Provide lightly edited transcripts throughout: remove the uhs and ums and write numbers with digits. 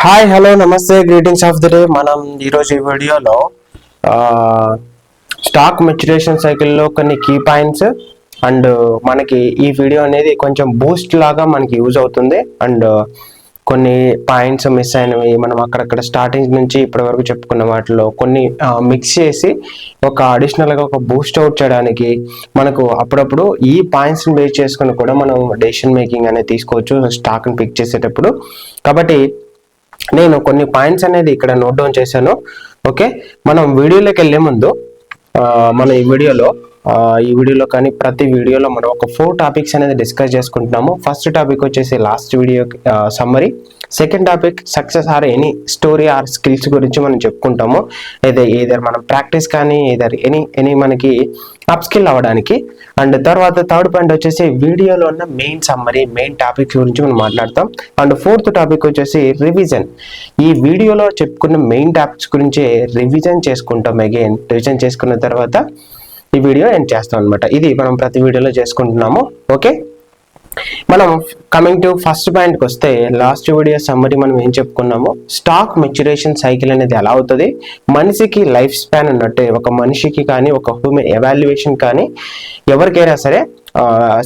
Hi hello నమస్తే greetings of the day. మనం ఈరోజు ఈ వీడియోలో స్టాక్ మెచ్యురేషన్ సైకిల్లో కొన్ని కీ పాయింట్స్ అండ్ మనకి ఈ వీడియో అనేది కొంచెం బూస్ట్ లాగా మనకి యూజ్ అవుతుంది. అండ్ కొన్ని పాయింట్స్ మిస్ అయినవి మనం అక్కడక్కడ స్టార్టింగ్ నుంచి ఇప్పటి వరకు చెప్పుకున్న వాటిలో కొన్ని మిక్స్ చేసి ఒక అడిషనల్గా ఒక బూస్ట్ అవుట్ చేయడానికి మనకు అప్పుడప్పుడు ఈ పాయింట్స్ని బేస్ చేసుకుని కూడా మనం డెసిషన్ మేకింగ్ అనేది తీసుకోవచ్చు స్టాక్ని పిక్ చేసేటప్పుడు. కాబట్టి నేను కొన్ని పాయింట్స్ అనేది ఇక్కడ నోట్ డౌన్ చేశాను. ఓకే, మనం వీడియోలోకి వెళ్ళే ముందు మన ఈ వీడియోలో కానీ ప్రతి వీడియోలో మనం ఒక 4 టాపిక్స్ అనేది డిస్కస్ చేసుకుంటున్నాము. ఫస్ట్ టాపిక్ వచ్చేసి last video summary, second topic success or any story or skills గురించి మనం చెప్పుకుంటాము. ఏదర్ మనం ప్రాక్టీస్ కానీ ఎనీ మనకి అప్ స్కిల్ అవ్వడానికి. అండ్ తర్వాత థర్డ్ పాయింట్ వచ్చేసి వీడియోలో ఉన్న మెయిన్ సమ్మరీ, మెయిన్ టాపిక్స్ గురించి మనం మాట్లాడతాం. అండ్ ఫోర్త్ టాపిక్ వచ్చేసి రివిజన్. ఈ వీడియోలో చెప్పుకున్న మెయిన్ టాపిక్స్ గురించి రివిజన్ చేసుకుంటాం. రివిజన్ చేసుకున్న తర్వాత ఈ వీడియో ఎండ్ చేస్తాం అనమాట. ఇది మనం ప్రతి వీడియోలో చేసుకుంటున్నాము. ఓకే, మనం కమింగ్ టు ఫస్ట్ పాయింట్కి వస్తే లాస్ట్ వీడియో సమ్మరీ మనం ఏం చెప్పుకున్నాము, స్టాక్ మెచ్యురేషన్ సైకిల్ అనేది ఎలా అవుతుంది, మనిషికి లైఫ్ స్పాన్ ఉన్నట్టే ఒక మనిషికి కానీ ఒక హ్యూమన్ ఎవాల్యుయేషన్ కానీ ఎవరికైనా సరే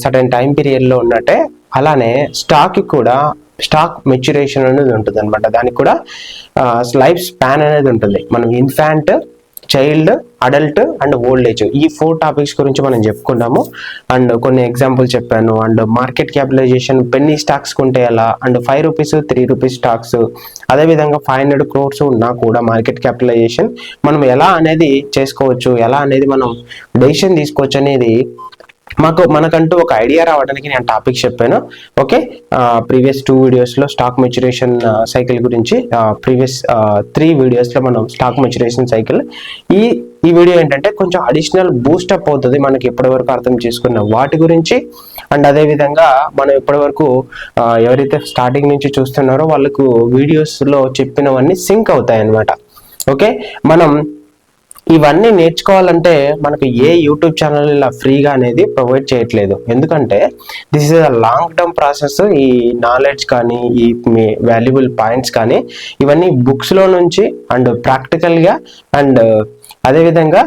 సర్టెన్ టైం పీరియడ్లో ఉన్నట్టే అలానే స్టాక్కి కూడా స్టాక్ మెచ్యురేషన్ అనేది ఉంటుంది అనమాట. దానికి కూడా లైఫ్ స్పాన్ అనేది ఉంటుంది. మనం infant, child, adult and old age, ఈ 4 టాపిక్స్ గురించి మనం చెప్పుకున్నాము. అండ్ కొన్ని ఎగ్జాంపుల్ చెప్పాను. And market capitalisation penny stocks ఉంటే ఎలా, అండ్ 5 రూపీస్ 3 రూపీస్ స్టాక్స్, అదేవిధంగా 500 crores ఉన్నా కూడా మార్కెట్ క్యాపిటలైజేషన్ మనం ఎలా అనేది చేసుకోవచ్చు, ఎలా అనేది మనం డెసిషన్ తీసుకోవచ్చు అనేది మనకంటూ ఒక ఐడియా రావడానికి నేను టాపిక్ చెప్పాను. ఓకే, ప్రీవియస్ 2 వీడియోస్లో స్టాక్ మెచ్యురేషన్ సైకిల్ గురించి, ప్రీవియస్ 3 వీడియోస్లో మనం స్టాక్ మెచ్యురేషన్ సైకిల్, ఈ వీడియో ఏంటంటే కొంచెం అడిషనల్ బూస్టప్ అవుతుంది మనకి ఇప్పటివరకు అర్థం చేసుకున్న వాటి గురించి. అండ్ అదేవిధంగా మనం ఇప్పటివరకు ఎవరైతే స్టార్టింగ్ నుంచి చూస్తున్నారో వాళ్ళకు వీడియోస్లో చెప్పినవన్నీ సింక్ అవుతాయి అన్నమాట. ఓకే, మనం ఇవన్నీ నేర్చుకోవాలంటే మనకు ఏ యూట్యూబ్ ఛానల్ ఇలా ఫ్రీగా అనేది ప్రొవైడ్ చేయట్లేదు. ఎందుకంటే this is a long term process. ఈ నాలెడ్జ్ కానీ ఈ వాల్యుబుల్ పాయింట్స్ కానీ ఇవన్నీ బుక్స్లో నుంచి అండ్ ప్రాక్టికల్గా అండ్ అదేవిధంగా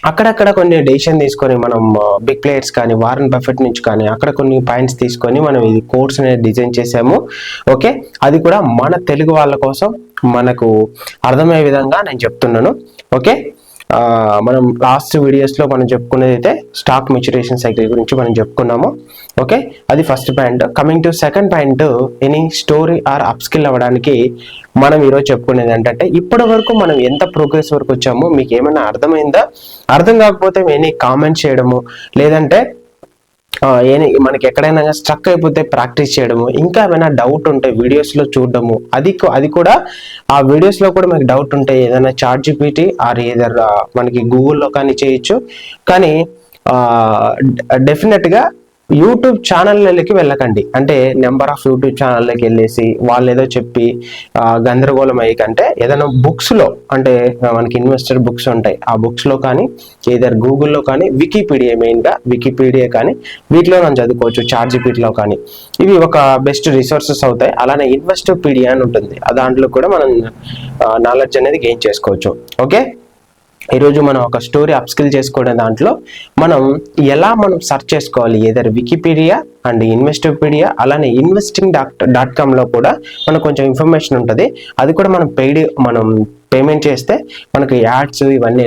అక్కడక్కడ కొన్ని డెసిషన్ తీసుకొని మనం బిగ్ ప్లేయర్స్ కానీ వారన్ బఫెట్ నుంచి కానీ అక్కడ కొన్ని పాయింట్స్ తీసుకొని మనం ఇది కోర్స్ అనేది డిజైన్ చేసాము. ఓకే, అది కూడా మన తెలుగు వాళ్ళ కోసం మనకు అర్థమయ్యే విధంగా నేను చెప్తున్నాను. ఓకే, మనం లాస్ట్ వీడియోస్లో మనం చెప్పుకునేది అయితే స్టాక్ మెచ్యురేషన్ సైకిల్ గురించి మనం చెప్పుకున్నాము. ఓకే, అది first point. Coming to second point, any story or up skill అవ్వడానికి మనం ఈరోజు చెప్పుకునేది ఏంటంటే ఇప్పటి వరకు మనం ఎంత ప్రోగ్రెస్ వరకు వచ్చామో మీకు ఏమైనా అర్థమైందా? అర్థం కాకపోతే ఎనీ కామెంట్ చేయడము, లేదంటే మనకి ఎక్కడైనా స్ట్రక్ అయిపోతే ప్రాక్టీస్ చేయడము, ఇంకా ఏమైనా డౌట్ ఉంటే వీడియోస్లో చూడడము, అది కూడా ఆ వీడియోస్లో కూడా మనకి డౌట్ ఉంటే ఏదైనా ChatGPT ఆర్ ఏదర్ మనకి గూగుల్లో కానీ చేయొచ్చు. కానీ డెఫినెట్గా యూట్యూబ్ ఛానళ్ళకి వెళ్ళకండి. అంటే నెంబర్ ఆఫ్ యూట్యూబ్ ఛానళ్ళకి వెళ్ళేసి వాళ్ళు ఏదో చెప్పి గందరగోళం అయ్యి కంటే ఏదైనా బుక్స్లో, అంటే మనకి ఇన్వెస్టర్ బుక్స్ ఉంటాయి, ఆ బుక్స్లో కానీ ఏదర్ గూగుల్లో కానీ వికీపీడియా, మెయిన్గా వికీపీడియా కానీ వీటిలో మనం చదువుకోవచ్చు. ChatGPTలో కానీ ఇవి ఒక బెస్ట్ రిసోర్సెస్ అవుతాయి. అలానే ఇన్వెస్టోపీడియా అని ఉంటుంది, దాంట్లో కూడా మనం నాలెడ్జ్ అనేది గెయిన్ చేసుకోవచ్చు. ఓకే, ఈరోజు మనం ఒక స్టోరీ అప్స్కిల్ చేసుకోవడం దాంట్లో మనం సెర్చ్ చేసుకోవాలి, ఏదర్ వికీపీడియా అండ్ ఇన్వెస్టోపీడియా, అలానే investing.com కూడా మనకు కొంచెం ఇన్ఫర్మేషన్ ఉంటుంది. అది కూడా మనం పేమెంట్ చేస్తే మనకి యాడ్స్ ఇవన్నీ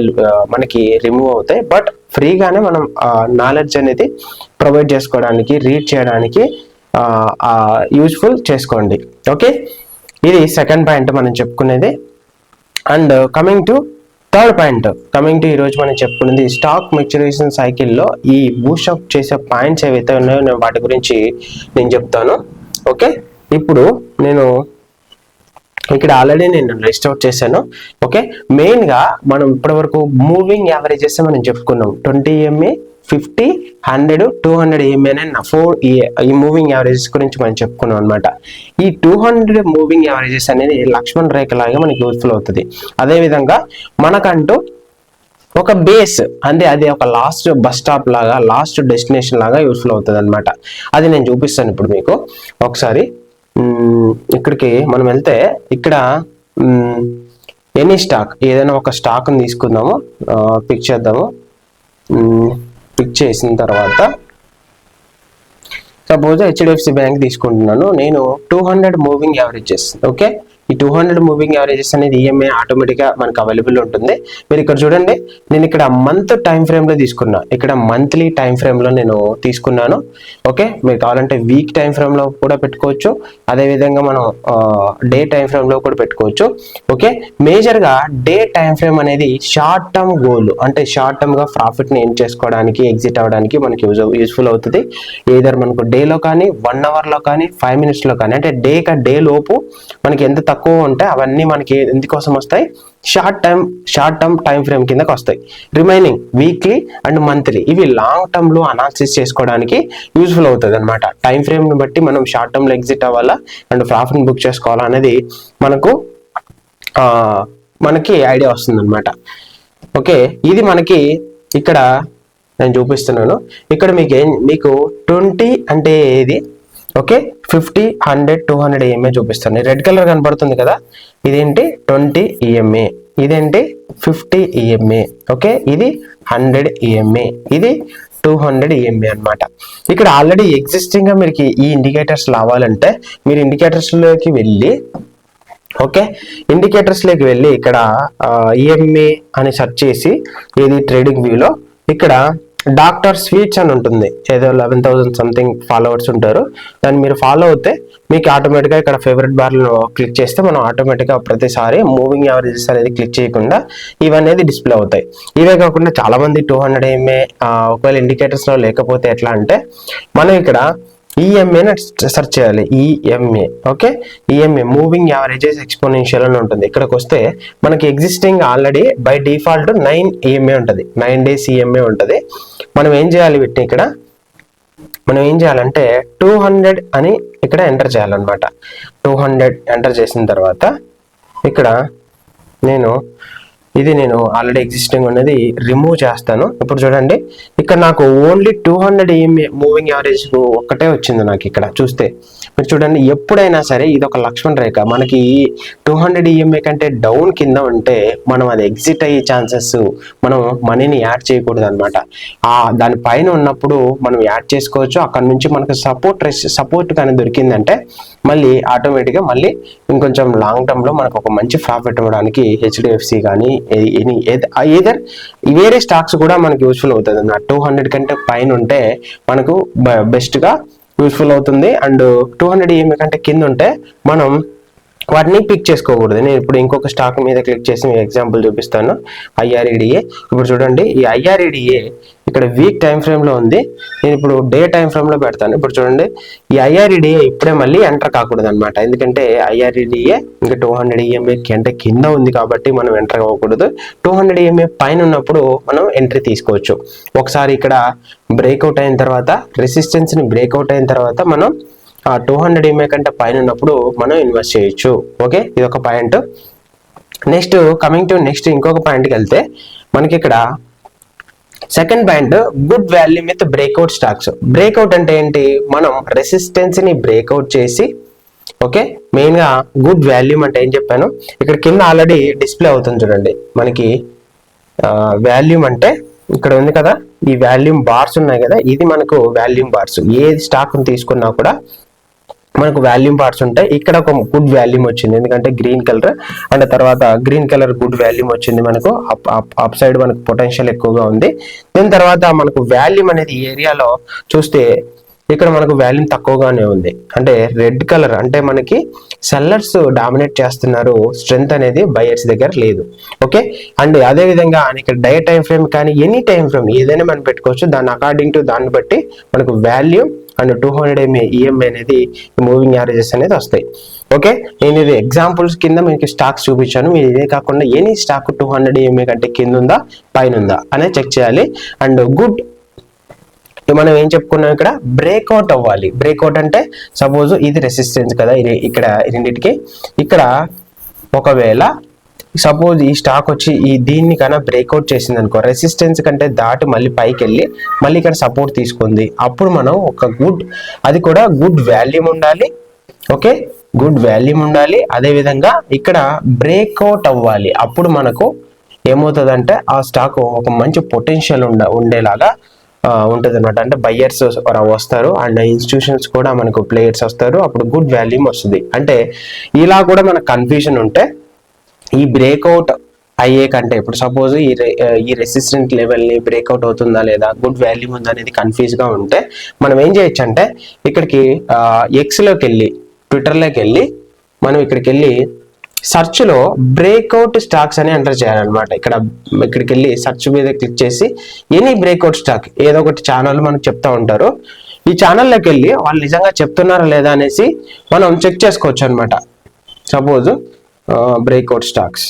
మనకి రిమూవ్ అవుతాయి. బట్ ఫ్రీగానే మనం నాలెడ్జ్ అనేది ప్రొవైడ్ చేసుకోవడానికి, రీడ్ చేయడానికి యూజ్ఫుల్ చేసుకోండి. ఓకే, ఇది సెకండ్ పాయింట్ మనం చెప్పుకునేది. And coming to third point, ఈరోజు మనం చెప్పుకున్నది స్టాక్ మెచ్యురేషన్ సైకిల్లో ఈ బూస్టప్ చేసే పాయింట్స్ ఏవైతే ఉన్నాయో నేను వాటి గురించి నేను చెప్తాను. ఓకే, ఇప్పుడు నేను ఇక్కడ ఆల్రెడీ నేను లిస్ట్ అవుట్ చేశాను. ఓకే, మెయిన్గా మనం ఇప్పటివరకు మూవింగ్ యావరేజెస్ మనం చెప్పుకున్నాం. 20 EMA, 50, 100, 200 EMA అనే 4 ఈ మూవింగ్ యావరేజెస్ గురించి మనం చెప్పుకున్నాం అనమాట. ఈ 200 మూవింగ్ యావరేజెస్ అనేది లక్ష్మణ్ రేఖ లాగా మనకి యూజ్ఫుల్ అవుతుంది. అదేవిధంగా మనకంటూ ఒక బేస్, అంటే అది ఒక లాస్ట్ బస్ స్టాప్ లాగా, లాస్ట్ డెస్టినేషన్ లాగా యూజ్ఫుల్ అవుతుంది అనమాట. అది నేను చూపిస్తాను ఇప్పుడు మీకు. ఒకసారి ఇక్కడికి మనం వెళ్తే ఇక్కడ ఎనీ స్టాక్, ఏదైనా ఒక స్టాక్ని తీసుకుందాము, పిక్ చేద్దాము. పిక్ చేసిన తర్వాత సపోజ్ హెచ్డిఎఫ్సి బ్యాంక్ తీసుకుంటున్నాను నేను. 200 మూవింగ్ యావరేజెస్. ఓకే, ఈ 200 మూవింగ్ యావరేజెస్ అనేది ఈఎంఐ ఆటోమేటిక్గా మనకు అవైలబుల్ ఉంటుంది. మీరు ఇక్కడ చూడండి, నేను ఇక్కడ మంత్ టైం ఫ్రేమ్లో తీసుకున్నా, ఇక్కడ మంత్లీ టైం ఫ్రేమ్లో నేను తీసుకున్నాను. ఓకే, మీరు కావాలంటే వీక్ టైం ఫ్రేమ్లో కూడా పెట్టుకోవచ్చు, అదేవిధంగా మనం డే టైం ఫ్రేమ్లో కూడా పెట్టుకోవచ్చు. ఓకే, మేజర్గా డే టైం ఫ్రేమ్ అనేది షార్ట్ టర్మ్ గోల్, అంటే షార్ట్ టర్మ్గా ప్రాఫిట్ని ఎర్న్ చేసుకోవడానికి, ఎగ్జిట్ అవ్వడానికి మనకి యూస్ఫుల్ అవుతుంది. ఏదర్ మనకు డేలో కానీ, 1 అవర్లో కానీ, 5 మినిట్స్లో కానీ, అంటే డే లోపు మనకి ఎంత తక్కువ ఉంటే అవన్నీ మనకి ఎందుకోసం వస్తాయి, షార్ట్ టర్మ్ టైం ఫ్రేమ్ కిందకి వస్తాయి. రిమైనింగ్ వీక్లీ అండ్ మంత్లీ ఇవి లాంగ్ టర్మ్ లో అనాలిసిస్ చేసుకోవడానికి యూస్ఫుల్ అవుతుంది అనమాట. టైం ఫ్రేమ్ ని బట్టి మనం షార్ట్ టర్మ్ లో ఎగ్జిట్ అవ్వాలా అండ్ ప్రాఫిట్ బుక్ చేసుకోవాలా అనేది మనకి ఐడియా వస్తుంది అనమాట. ఓకే, ఇది మనకి ఇక్కడ నేను చూపిస్తున్నాను. ఇక్కడ మీకు 20 అంటే ఏది, ఓకే, 50, 100, 200 ఈఎంఏ చూపిస్తాను. రెడ్ కలర్ కనబడుతుంది కదా, ఇదేంటి 20 ఈఎంఏ, ఇదేంటి 50 ఈఎంఏ, ఓకే, ఇది 100 ఈఎంఏ, ఇది 200 ఈఎంఏ అనమాట. ఇక్కడ ఆల్రెడీ ఎగ్జిస్టింగ్ గా మీకు ఈ ఇండికేటర్స్ రావాలంటే మీరు ఇండికేటర్స్ లోకి వెళ్ళి, ఓకే, ఇండికేటర్స్ లోకి వెళ్ళి ఇక్కడ ఈఎంఏ అని సెర్చ్ చేసి, ఇది ట్రేడింగ్ వ్యూలో ఇక్కడ డాక్టర్ స్వీట్స్ అని ఉంటుంది, ఏదో 11,000 సంథింగ్ ఫాలోవర్స్ ఉంటారు. దాన్ని మీరు ఫాలో అవుతే మీకు ఆటోమేటిక్గా ఇక్కడ ఫేవరెట్ బార్లో క్లిక్ చేస్తే మనం ఆటోమేటిక్గా ప్రతిసారి మూవింగ్ యావరేజెస్ అనేది క్లిక్ చేయకుండా ఇవన్నీ డిస్ప్లే అవుతాయి. ఇవే కాకుండా చాలా మంది 200 ఈఎంఏ ఒకవేళ ఇండికేటర్స్లో లేకపోతే ఎట్లా అంటే మనం ఇక్కడ ఈఎంఏని సెర్చ్ చేయాలి. EMA, okay, EMA moving averages exponential అని ఉంటుంది. ఇక్కడికి వస్తే మనకి existing already by default 9 EMA ఉంటుంది, 9 డేస్ ఈఎంఏ ఉంటుంది. మనం ఏం చేయాలి, మనం ఏం చేయాలంటే 200 అని ఇక్కడ ఎంటర్ చేయాలన్నమాట. 200 ఎంటర్ చేసిన తర్వాత ఇక్కడ నేను ఆల్రెడీ ఎగ్జిస్టింగ్ అనేది రిమూవ్ చేస్తాను. ఇప్పుడు చూడండి, ఇక్కడ నాకు ఓన్లీ 200 ఈఎంఏ మూవింగ్ యావరేజ్ ఒక్కటే వచ్చింది నాకు. ఇక్కడ చూస్తే మీరు చూడండి, ఎప్పుడైనా సరే ఇది ఒక లక్ష్మణ రేఖ, మనకి 200 ఈఎంఏ కంటే డౌన్ కింద ఉంటే మనం అది ఎగ్జిట్ అయ్యే ఛాన్సెస్, మనం మనీని యాడ్ చేయకూడదు అనమాట. దాని పైన ఉన్నప్పుడు మనం యాడ్ చేసుకోవచ్చు. అక్కడ నుంచి మనకు సపోర్ట్ కానీ దొరికిందంటే మళ్ళీ ఆటోమేటిక్గా మళ్ళీ ఇంకొంచెం లాంగ్ టర్మ్ లో మనకు ఒక మంచి ప్రాఫిట్ ఇవ్వడానికి హెచ్డిఎఫ్సి కానీ ఏదర్ వేరే స్టాక్స్ కూడా మనకు యూస్ఫుల్ అవుతుంది అన్నమాట. 200 కంటే పైన ఉంటే మనకు బెస్ట్ గా యూస్ఫుల్ అవుతుంది. అండ్ 200 ఈఎంఏ కంటే కింద ఉంటే మనం వాటిని పిక్ చేసుకోకూడదు. నేను ఇప్పుడు ఇంకొక స్టాక్ మీద క్లిక్ చేసి మీకు ఎగ్జాంపుల్ చూపిస్తాను. IREDA. ఇప్పుడు చూడండి, ఈ IREDA ఇక్కడ వీక్ టైం ఫ్రేమ్ లో ఉంది. నేను ఇప్పుడు డే టైం ఫ్రేమ్ లో పెడతాను. ఇప్పుడు చూడండి, ఈ IREDA ఇప్పుడే మళ్ళీ ఎంటర్ కాకూడదు అనమాట. ఎందుకంటే IREDA ఇంకా 200 ఈఎంఏ అంటే కింద ఉంది కాబట్టి మనం ఎంటర్ అవ్వకూడదు. 200 ఈఎంఏ పైన ఉన్నప్పుడు మనం ఎంట్రీ తీసుకోవచ్చు. ఒకసారి ఇక్కడ బ్రేక్అవుట్ అయిన తర్వాత, రెసిస్టెన్స్ ని బ్రేక్అవుట్ అయిన తర్వాత మనం 200 ఈఎంఏ కంటే పైన ఉన్నప్పుడు మనం ఇన్వెస్ట్ చేయొచ్చు. ఓకే, ఇది ఒక పాయింట్. నెక్స్ట్ ఇంకొక పాయింట్కి వెళ్తే మనకి ఇక్కడ second point, good volume with breakout stocks. Breakout అంటే ఏంటి, మనం రెసిస్టెన్స్ ని బ్రేక్అవుట్ చేసి, ఓకే, మెయిన్ గా గుడ్ వాల్యూమ్ అంటే ఏం చెప్పాను ఇక్కడ కింద ఆల్రెడీ డిస్ప్లే అవుతుంది చూడండి. మనకి వాల్యూమ్ అంటే ఇక్కడ ఉంది కదా, ఈ వాల్యూమ్ బార్స్ ఉన్నాయి కదా, ఇది మనకు వాల్యూమ్ బార్స్. ఏ స్టాక్ తీసుకున్నా కూడా మనకు వాల్యూమ్ బార్స్ ఉంటాయి. ఇక్కడ ఒక గుడ్ వాల్యూమ్ వచ్చింది, ఎందుకంటే గ్రీన్ కలర్ అండ్ తర్వాత గ్రీన్ కలర్ గుడ్ వాల్యూమ్ వచ్చింది. మనకు అప్ సైడ్ మనకు పొటెన్షియల్ ఎక్కువగా ఉంది. దీని తర్వాత మనకు వాల్యూమ్ అనేది ఈ ఏరియాలో చూస్తే ఇక్కడ మనకు వాల్యూమ్ తక్కువగానే ఉంది. అంటే రెడ్ కలర్ అంటే మనకి సెల్లర్స్ డామినేట్ చేస్తున్నారు, స్ట్రెంత్ అనేది బయర్స్ దగ్గర లేదు. ఓకే, అండ్ అదే విధంగా ఇక్కడ డే టైం ఫ్రేమ్ కానీ ఎనీ టైం ఫ్రేమ్ ఏదైనా మనం పెట్టుకోవచ్చు. దాని అకార్డింగ్ టు దాన్ని బట్టి మనకు వాల్యూమ్ అండ్ 200 ఈఎంఐ అనేది మూవింగ్ యావరేజెస్ అనేది వస్తాయి. ఓకే, నేను ఇది ఎగ్జాంపుల్స్ కింద మీకు స్టాక్స్ చూపించాను. మీరు ఇదే కాకుండా ఎనీ స్టాక్ 200 ఈఎంఐ కంటే కింద ఉందా పైన ఉందా అనేది చెక్ చేయాలి. అండ్ గుడ్ మనం ఏం చెప్పుకున్నాం, ఇక్కడ బ్రేక్అవుట్ అవ్వాలి. బ్రేక్అవుట్ అంటే సపోజ్ ఇది రెసిస్టెన్స్ కదా, ఇది ఇక్కడ రెండింటికి ఇక్కడ ఒకవేళ సపోజ్ ఈ స్టాక్ వచ్చి దీన్ని కన్నా బ్రేక్అవుట్ చేసింది అనుకో, రెసిస్టెన్స్ కంటే దాటి మళ్ళీ పైకి వెళ్ళి మళ్ళీ ఇక్కడ సపోర్ట్ తీసుకుంది, అప్పుడు మనం ఒక అది కూడా గుడ్ వాల్యూమ్ ఉండాలి ఓకే, గుడ్ వాల్యూమ్ ఉండాలి. అదే విధంగా ఇక్కడ బ్రేక్అవుట్ అవ్వాలి. అప్పుడు మనకు ఏమవుతుందంటే ఆ స్టాక్ ఒక మంచి పొటెన్షియల్ ఉండేలాగా ఉంటుంది అనమాట. అంటే బయ్యర్స్ వస్తారు అండ్ ఇన్స్టిట్యూషన్స్ కూడా మనకు ప్లేయర్స్ వస్తారు, అప్పుడు గుడ్ వాల్యూమ్ వస్తుంది. అంటే ఇలా కూడా మనకు కన్ఫ్యూజన్ ఉంటే ఈ బ్రేక్అవుట్ అయ్యే కంటే ఇప్పుడు సపోజ్ ఈ రెసిస్టెంట్ లెవెల్ని బ్రేక్అవుట్ అవుతుందా లేదా, గుడ్ వాల్యూమ్ ఉందా అనేది కన్ఫ్యూజ్గా ఉంటే మనం ఏం చేయొచ్చు అంటే ఇక్కడికి ఎక్స్లోకి వెళ్ళి ట్విట్టర్లోకి వెళ్ళి మనం ఇక్కడికి వెళ్ళి సెర్చ్లో బ్రేక్అవుట్ స్టాక్స్ అని ఎంటర్ చేయాలన్నమాట. ఇక్కడికి వెళ్ళి సెర్చ్ మీద క్లిక్ చేసి ఎనీ బ్రేక్అవుట్ స్టాక్ ఏదో ఒకటి ఛానల్ మనకు చెప్తా ఉంటారు. ఈ ఛానల్లోకి వెళ్ళి వాళ్ళు నిజంగా చెప్తున్నారా లేదా అనేసి మనం చెక్ చేసుకోవచ్చు అనమాట. సపోజ్ బ్రేక్అవుట్ స్టాక్స్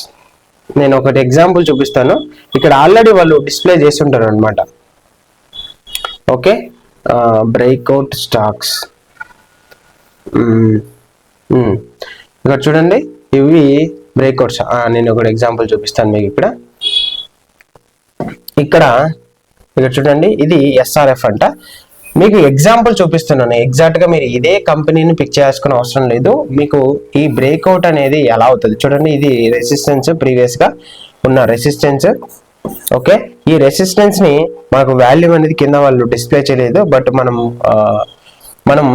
నేను ఒకటి ఎగ్జాంపుల్ చూపిస్తాను. ఇక్కడ ఆల్రెడీ వాళ్ళు డిస్ప్లే చేసి ఉంటారు అనమాట. ఓకే, బ్రేక్అవుట్ స్టాక్స్ ఇక్కడ చూడండి, ఇవి బ్రేక్అవుట్స్. నేను ఒకటి ఎగ్జాంపుల్ చూపిస్తాను మీకు. ఇక్కడ చూడండి, ఇది ఎస్ఆర్ఎఫ్ అంట. మీకు ఎగ్జాంపుల్ చూపిస్తున్నాను. ఎగ్జాక్ట్గా మీరు ఇదే కంపెనీని పిక్ చేసుకునే అవసరం లేదు. మీకు ఈ బ్రేక్అవుట్ అనేది ఎలా అవుతుంది చూడండి. ఇది రెసిస్టెన్స్, ప్రీవియస్గా ఉన్న రెసిస్టెన్స్. ఓకే, ఈ రెసిస్టెన్స్ని మనకు వాల్యూమ్ అనేది కింద వాళ్ళు డిస్ప్లే చేయలేదు. బట్ మనం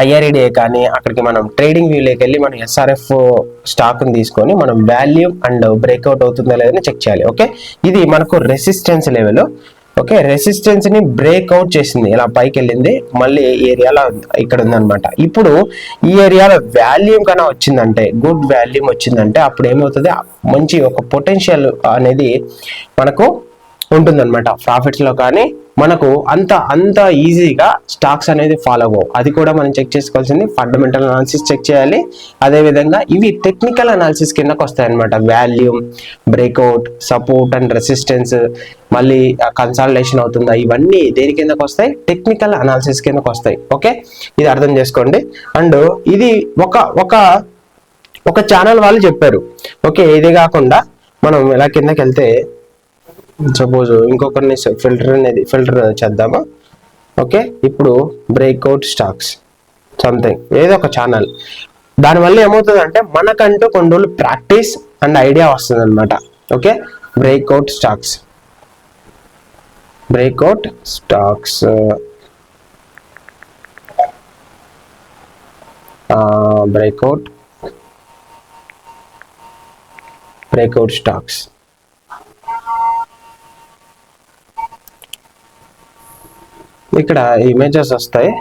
ఐఆర్ఈడిఏ కానీ అక్కడికి మనం ట్రేడింగ్ వ్యూలోకి వెళ్ళి మనం ఎస్ఆర్ఎఫ్ స్టాక్ని తీసుకొని మనం వాల్యూమ్ అండ్ బ్రేక్అవుట్ అవుతుందా లేదని చెక్ చేయాలి. ఓకే, ఇది మనకు రెసిస్టెన్స్ లెవెల్. ఓకే, రెసిస్టెన్స్ ని బ్రేక్అవుట్ చేసింది, ఇలా పైకి వెళ్ళింది, మళ్ళీ ఈ ఏరియాలో ఇక్కడ ఉందన్నమాట. ఇప్పుడు ఈ ఏరియాలో వాల్యూమ్ కన్నా వచ్చిందంటే, గుడ్ వాల్యూమ్ వచ్చిందంటే అప్పుడు ఏమవుతుంది, మంచి ఒక పొటెన్షియల్ అనేది మనకు ఉంటుందన్నమాట. ప్రాఫిట్స్ లో కానీ మనకు అంత ఈజీగా స్టాక్స్ అనేది ఫాలో అవ్వవు. అది కూడా మనం చెక్ చేసుకోవాల్సింది ఫండమెంటల్ అనాలిసిస్ చెక్ చేయాలి. అదేవిధంగా ఇవి టెక్నికల్ అనాలిసిస్ కిందకు వస్తాయి అనమాట. Volume, breakout, support and resistance, మళ్ళీ కన్సాలిడేషన్ అవుతుందా, ఇవన్నీ దేని కిందకు వస్తాయి, టెక్నికల్ అనాలిసిస్ కిందకు వస్తాయి. ఓకే, ఇది అర్థం చేసుకోండి. అండ్ ఇది ఒక ఛానల్ వాళ్ళు చెప్పారు. ఓకే, ఇది కాకుండా మనం ఎలా కిందకి వెళ్తే సపోజ్ ఇంకొకరిని ఫిల్టర్ చేద్దామా. ఓకే, ఇప్పుడు బ్రేక్అవుట్ స్టాక్స్ సంథింగ్ ఏదో ఒక ఛానల్. దానివల్ల ఏమవుతుంది అంటే మనకంటూ కొన్ని రోజులు ప్రాక్టీస్ అండ్ ఐడియా వస్తుంది అనమాట. Okay, breakout stocks breakout stocks. ఇక్కడ ఇమేజెస్ వస్తాయి,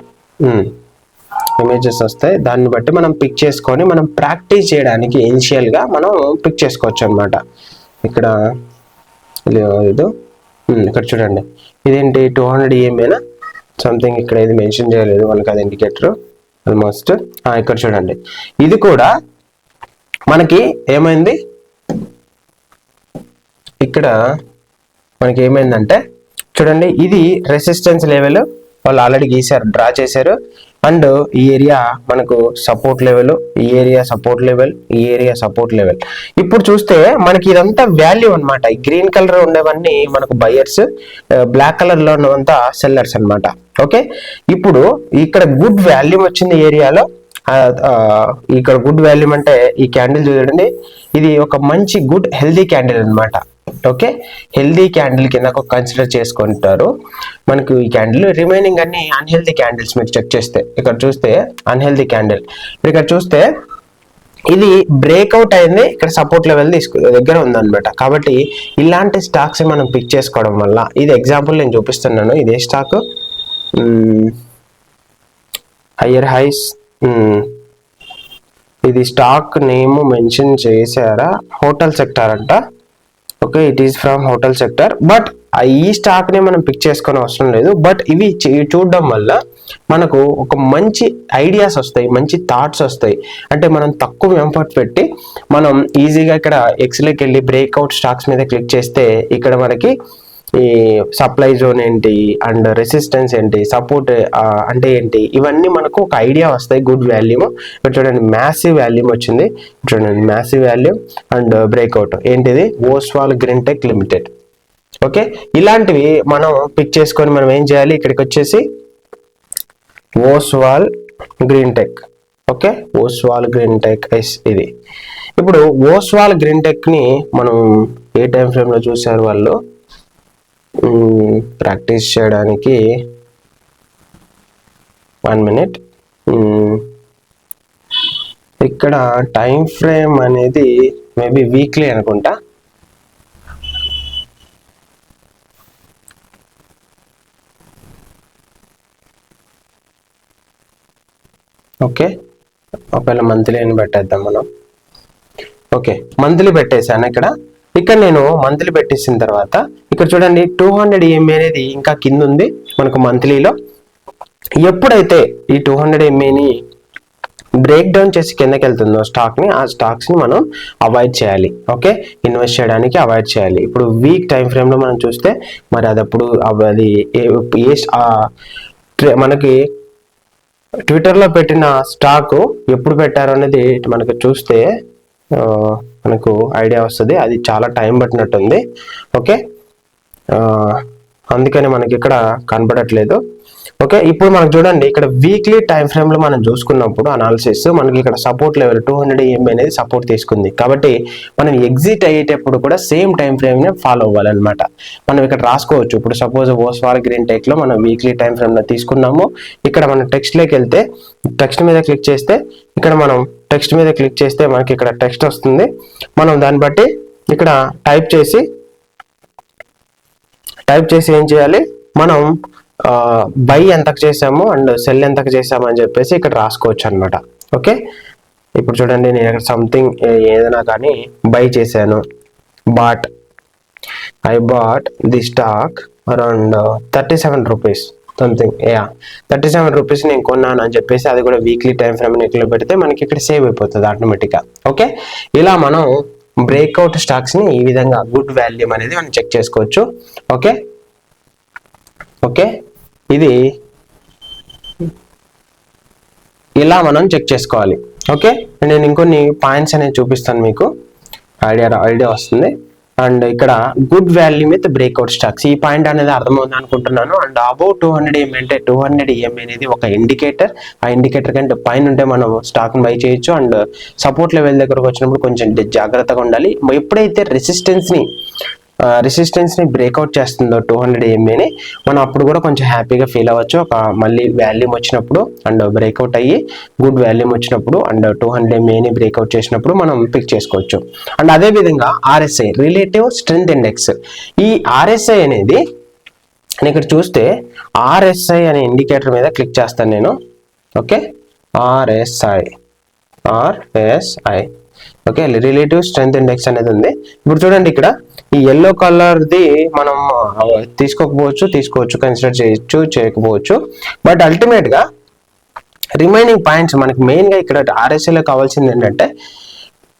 దాన్ని బట్టి మనం పిక్ చేసుకొని మనం ప్రాక్టీస్ చేయడానికి ఇనిషియల్గా మనం పిక్ చేసుకోవచ్చు అనమాట. ఇక్కడ చూడండి, ఇదేంటి 200 EMA సంథింగ్, ఇక్కడ ఏది మెన్షన్ చేయలేదు వాళ్ళకి, అది ఇండికేటర్ ఆల్మోస్ట్. ఇక్కడ చూడండి, ఇది కూడా మనకి ఏమైంది, ఇక్కడ మనకి ఏమైందంటే చూడండి, ఇది రెసిస్టెన్స్ లెవెల్ వాళ్ళు ఆల్రెడీ గీసారు, డ్రా చేశారు. అండ్ ఈ ఏరియా మనకు సపోర్ట్ లెవెల్, ఈ ఏరియా సపోర్ట్ లెవెల్, ఈ ఏరియా సపోర్ట్ లెవెల్. ఇప్పుడు చూస్తే మనకి ఇదంతా వాల్యూ అనమాట. ఈ గ్రీన్ కలర్ ఉండేవన్నీ మనకు బయర్స్, బ్లాక్ కలర్ లో ఉన్నవంతా సెల్లర్స్ అనమాట. ఓకే, ఇప్పుడు ఇక్కడ గుడ్ వాల్యూమ్ వచ్చింది ఏరియాలో. ఇక్కడ గుడ్ వాల్యూమ్ అంటే ఈ క్యాండిల్ చూడండి, ఇది ఒక మంచి గుడ్ హెల్దీ క్యాండిల్ అనమాట. ఓకే, హెల్దీ క్యాండిల్ కింద కన్సిడర్ చేసుకుంటారు మనకు ఈ క్యాండిల్. రిమైనింగ్ అన్ని అన్హెల్దీ క్యాండిల్స్ మీరు చెక్ చేస్తే, ఇక్కడ చూస్తే అన్హెల్దీ క్యాండిల్, ఇక్కడ చూస్తే ఇది బ్రేక్అవుట్ అయింది, ఇక్కడ సపోర్ట్ లెవెల్ దగ్గర ఉందన్నమాట. కాబట్టి ఇలాంటి స్టాక్స్ మనం పిక్ చేసుకోవడం వల్ల, ఇది ఎగ్జాంపుల్ నేను చూపిస్తున్నాను. ఇదే స్టాక్, హయ్యర్ హైస్, ఇది స్టాక్ నేమ్ మెన్షన్ చేశారా, హోటల్ సెక్టార్ అంట. Okay, it is from hotel sector. But ఈ స్టాక్ ని మనం పిక్ చేసుకునే అవసరం లేదు. బట్ ఇవి చూడడం వల్ల మనకు ఒక మంచి ఐడియాస్ వస్తాయి, మంచి థాట్స్ వస్తాయి. అంటే మనం తక్కువ ఎంఫర్ట్ పెట్టి మనం ఈజీగా ఇక్కడ ఎక్స్లోకి వెళ్ళి బ్రేక్అవుట్ స్టాక్స్ మీద క్లిక్ చేస్తే ఇక్కడ మనకి ఈ సప్లై జోన్ ఏంటి అండ్ రెసిస్టెన్స్ ఏంటి, సపోర్ట్ అంటే ఏంటి, ఇవన్నీ మనకు ఒక ఐడియా వస్తాయి. గుడ్ వాల్యూమ్, ఇక్కడ చూడండి మ్యాసివ్ వాల్యూమ్ వచ్చింది, చూడండి మ్యాసివ్ వాల్యూమ్ అండ్ బ్రేక్అవుట్ ఏంటిది, ఓస్వాల్ గ్రీన్టెక్ లిమిటెడ్. ఓకే, ఇలాంటివి మనం పిక్ చేసుకొని మనం ఏం చేయాలి, ఇక్కడికి వచ్చేసి Oswal Greentech. Okay, Oswal green tech ఇది. ఇప్పుడు ఓస్వాల్ గ్రీన్ టెక్ ని మనం ఏ టైం ఫ్రేమ్ లో చూసారు వాళ్ళు ప్రాక్టీస్ చేయడానికి? 1 minute. ఇక్కడ టైం ఫ్రేమ్ అనేది మేబీ వీక్లీ అనుకుంటా. ఓకే, ఒకవేళ మంత్లీ అని పెట్టేద్దాం మనం. ఓకే, మంత్లీ పెట్టేశాను. ఇక్కడ నేను మంత్లీ పెట్టేసిన తర్వాత ఇక్కడ చూడండి 200 EMA అనేది ఇంకా కింద ఉంది మనకు మంత్లీలో. ఎప్పుడైతే ఈ 200 EMAని బ్రేక్ డౌన్ చేసి కిందకి వెళ్తుందో స్టాక్ని, ఆ స్టాక్స్ని మనం అవాయిడ్ చేయాలి. ఓకే, ఇన్వెస్ట్ చేయడానికి అవాయిడ్ చేయాలి. ఇప్పుడు వీక్ టైం ఫ్రేమ్లో మనం చూస్తే మరి అది అప్పుడు అది మనకి ట్విట్టర్లో పెట్టిన స్టాక్ ఎప్పుడు పెట్టారు అనేది మనకు చూస్తే మనకు ఐడియా వస్తుంది. అది చాలా టైం పట్టినట్టుంది. ఓకే, అందుకని మనకి ఇక్కడ కనపడట్లేదు. ఓకే, ఇప్పుడు మనకు చూడండి ఇక్కడ వీక్లీ టైం ఫ్రేమ్ లో మనం చూసుకున్నప్పుడు అనాలిసిస్ మనకి ఇక్కడ సపోర్ట్ లెవెల్ 200 EMA అనేది సపోర్ట్ తీసుకుంది. కాబట్టి మనం ఎగ్జిట్ అయ్యేటప్పుడు కూడా సేమ్ టైం ఫ్రేమ్ ని ఫాలో అవ్వాలన్నమాట. మనం ఇక్కడ రాసుకోవచ్చు. ఇప్పుడు సపోజ్ ఓస్వాల్ గ్రీన్ టెక్ లో మనం వీక్లీ టైం ఫ్రేమ్ లో తీసుకున్నాము. ఇక్కడ మనం టెక్స్ట్ లోకి వెళ్తే టెక్స్ట్ మీద క్లిక్ చేస్తే మనకి ఇక్కడ టెక్స్ట్ వస్తుంది. మనం దాన్ని బట్టి ఇక్కడ టైప్ చేసి ఏం చేయాలి, మనం బై ఎంతకు చేసాము అండ్ సెల్ ఎంతకు చేసాము అని చెప్పేసి ఇక్కడ రాసుకోవచ్చు అనమాట. ఓకే, ఇప్పుడు చూడండి నేను ఇక్కడ సంథింగ్ ఏదైనా కానీ బై చేశాను. I bought the stock around 37 rupees something. 37 rupees నేను కొన్నాను అని చెప్పేసి అది కూడా వీక్లీ టైం ఫ్రేమ్ లో పెడితే మనకి ఇక్కడ సేవ్ అయిపోతుంది ఆటోమేటిక్గా. ఓకే, ఇలా మనం బ్రేక్అవుట్ స్టాక్స్ ని ఈ విధంగా గుడ్ వాల్యూమ్ అనేది మనం చెక్ చేసుకోవచ్చు. ఓకే, ఇది ఇలా మనం చెక్ చేసుకోవాలి. ఓకే, నేను ఇంకొన్ని పాయింట్స్ అనేది చూపిస్తాను, మీకు ఐడియా వస్తుంది. అండ్ ఇక్కడ good value with breakout stocks, ఈ పాయింట్ అనేది అర్థమవుతుంది అనుకుంటున్నాను. అండ్ అబౌవ్ 200 EMA అంటే 200 EMA అనేది ఒక ఇండికేటర్. ఆ ఇండికేటర్ కంటే పైన ఉంటే మనం స్టాక్ బై చేయొచ్చు. అండ్ సపోర్ట్ లెవెల్ దగ్గరకు వచ్చినప్పుడు కొంచెం జాగ్రత్తగా ఉండాలి. ఎప్పుడైతే రెసిస్టెన్స్ ని బ్రేక్అవుట్ చేస్తుందో 200 EMAని మనం అప్పుడు కూడా కొంచెం హ్యాపీగా ఫీల్ అవ్వచ్చు. ఒక మళ్ళీ వాల్యూమ్ వచ్చినప్పుడు అండ్ బ్రేక్అవుట్ అయ్యి గుడ్ వాల్యూమ్ వచ్చినప్పుడు అండ్ 200 EMAని బ్రేక్అవుట్ చేసినప్పుడు మనం పిక్ చేసుకోవచ్చు. అండ్ అదే విధంగా RSI రిలేటివ్ స్ట్రెంగ్త్ ఇండెక్స్, ఈ RSI అనేది నేను ఇక్కడ చూస్తే RSI అనే ఇండికేటర్ మీద క్లిక్ చేస్తాను నేను. Okay, RSI okay, relative strength index అనేది ఉంది. ఇప్పుడు చూడండి ఇక్కడ ఈ ఎల్లో కలర్ది మనం తీసుకోవచ్చు, కన్సిడర్ చేయకపోవచ్చు. బట్ అల్టిమేట్ గా రిమైనింగ్ పాయింట్స్ మనకి మెయిన్ గా ఇక్కడ RSI లో కావాల్సింది ఏంటంటే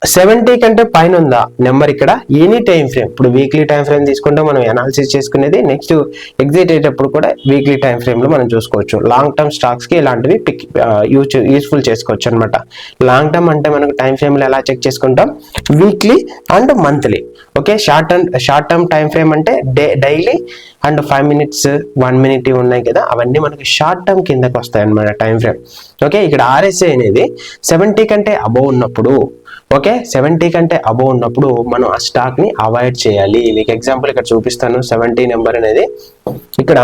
70 కంటే పైన ఉందా నెంబర్ ఇక్కడ ఎనీ టైం ఫ్రేమ్. ఇప్పుడు వీక్లీ టైం ఫ్రేమ్ తీసుకుంటే మనం అనాలిసిస్ చేసుకునేది. నెక్స్ట్ ఎగ్జిట్ అయ్యేటప్పుడు కూడా వీక్లీ టైం ఫ్రేమ్ లో మనం చూసుకోవచ్చు. లాంగ్ టర్మ్ స్టాక్స్ కి ఇలాంటివి యూస్ఫుల్ చేసుకోవచ్చు అనమాట. లాంగ్ టర్మ్ అంటే మనకు టైం ఫ్రేమ్ లో ఎలా చెక్ చేసుకుంటాం, weekly and monthly. Okay, short term time frame అంటే డైలీ అండ్ 5 minutes 1 minute ఉన్నాయి కదా, అవన్నీ మనకి షార్ట్ టర్మ్ కిందకి వస్తాయి అన్నమాట టైం ఫ్రేమ్. ఓకే, ఇక్కడ RSI అనేది 70 కంటే అబోవ్ ఉన్నప్పుడు, ఓకే 70 కంటే అబోవ్ ఉన్నప్పుడు మనం ఆ స్టాక్ ని అవాయిడ్ చేయాలి. మీకు ఎగ్జాంపుల్ ఇక్కడ చూపిస్తాను. 70 నెంబర్ అనేది ఇక్కడ